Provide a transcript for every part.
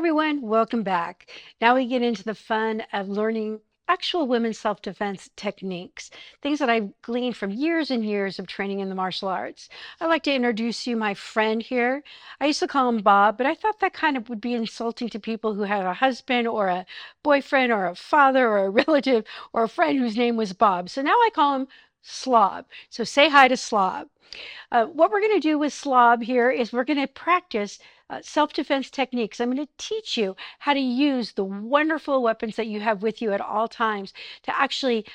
everyone, welcome back. Now we get into the fun of learning actual women's self-defense techniques, things that I've gleaned from years and years of training in the martial arts. I'd like to introduce you my friend here. I used to call him Bob, but I thought that kind of would be insulting to people who had a husband or a boyfriend or a father or a relative or a friend whose name was Bob. So now I call him Slob. So say hi to Slob. What we're going to do with Slob here is we're going to practice self-defense techniques. I'm going to teach you how to use the wonderful weapons that you have with you at all times to actually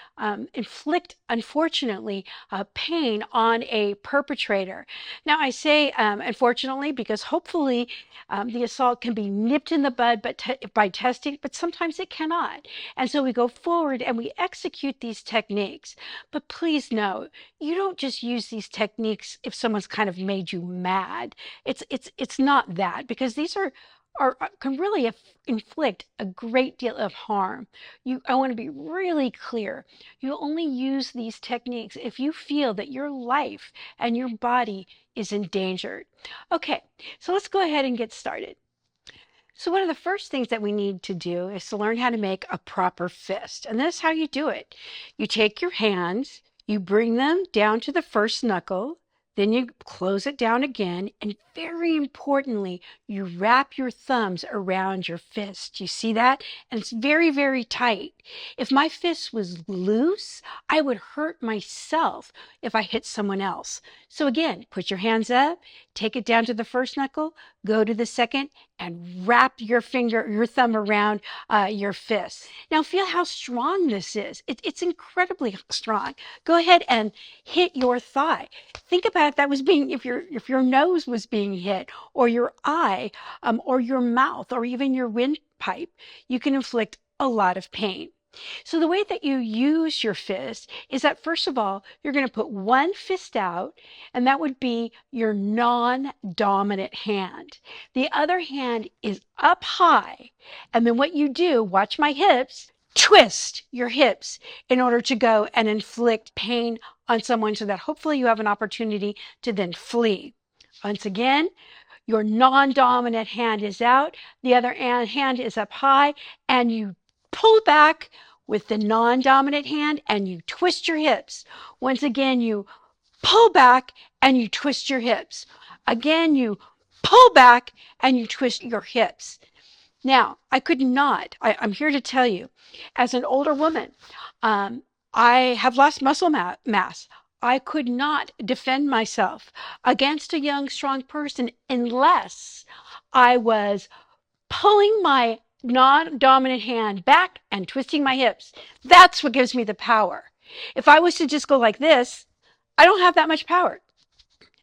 inflict, unfortunately, pain on a perpetrator. Now, I say unfortunately because hopefully the assault can be nipped in the bud by testing, but sometimes it cannot. And so we go forward and we execute these techniques. But please know, you don't just use these techniques if someone's kind of made you mad. It's not that, because these can really inflict a great deal of harm. I want to be really clear. You only use these techniques if you feel that your life and your body is endangered. Okay, so let's go ahead and get started. So one of the first things that we need to do is to learn how to make a proper fist. And this is how you do it. You take your hands, you bring them down to the first knuckle, then you close it down again, and very importantly, you wrap your thumbs around your fist. You see that? And it's very, very tight. If my fist was loose, I would hurt myself if I hit someone else. So again, put your hands up, take it down to the first knuckle, go to the second, and wrap your thumb around your fist. Now feel how strong this is. It's incredibly strong. Go ahead and hit your thigh. Think about if that was if your nose was being hit, or your eye, or your mouth, or even your windpipe. You can inflict a lot of pain. So the way that you use your fist is that, first of all, you're going to put one fist out, and that would be your non-dominant hand. The other hand is up high, and then what you do, watch my hips, twist your hips in order to go and inflict pain on someone so that hopefully you have an opportunity to then flee. Once again, your non-dominant hand is out, the other hand is up high, and you pull back with the non-dominant hand and you twist your hips. Once again, you pull back and you twist your hips. Again, you pull back and you twist your hips. Now, I could not, I'm here to tell you, as an older woman, I have lost muscle mass. I could not defend myself against a young, strong person unless I was pulling my non-dominant hand back and twisting my hips. That's what gives me the power. If I was to just go like this, I don't have that much power.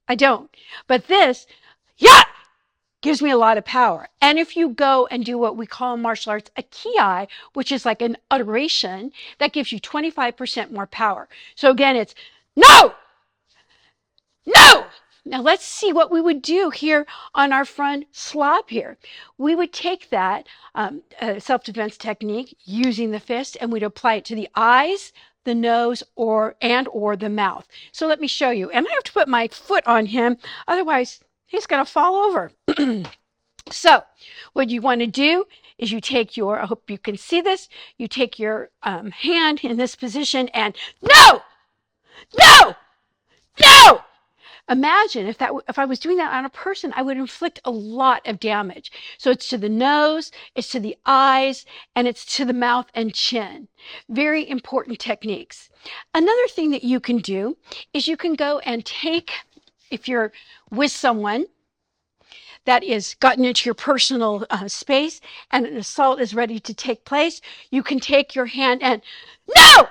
I don't. But this, yeah, gives me a lot of power. And if you go and do what we call in martial arts a ki, which is like an iteration, that gives you 25% more power. So again, it's no, no. Now let's see what we would do here on our friend Slob here. We would take that self-defense technique using the fist, and we'd apply it to the eyes, the nose, or the mouth. So let me show you. And I have to put my foot on him, otherwise he's going to fall over. So what you want to do is you take your, I hope you can see this, you take your hand in this position and no, no, no. Imagine if I was doing that on a person, I would inflict a lot of damage. So it's to the nose, it's to the eyes, and it's to the mouth and chin. Very important techniques. Another thing that you can do is you can go and take, if you're with someone that is gotten into your personal space and an assault is ready to take place, you can take your hand and no,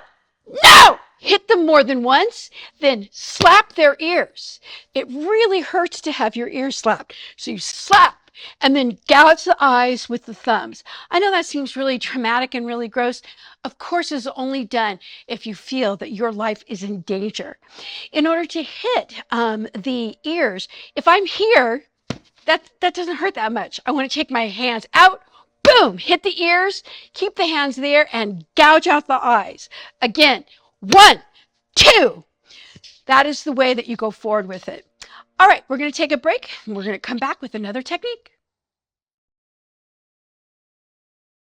no! Hit them more than once, then slap their ears. It really hurts to have your ears slapped. So you slap and then gouge the eyes with the thumbs. I know that seems really traumatic and really gross. Of course, it's only done if you feel that your life is in danger. In order to hit the ears, if I'm here, that doesn't hurt that much. I want to take my hands out, boom, hit the ears, keep the hands there, and gouge out the eyes. Again, 1, 2. That is the way that you go forward with it. All right, we're going to take a break, and we're going to come back with another technique.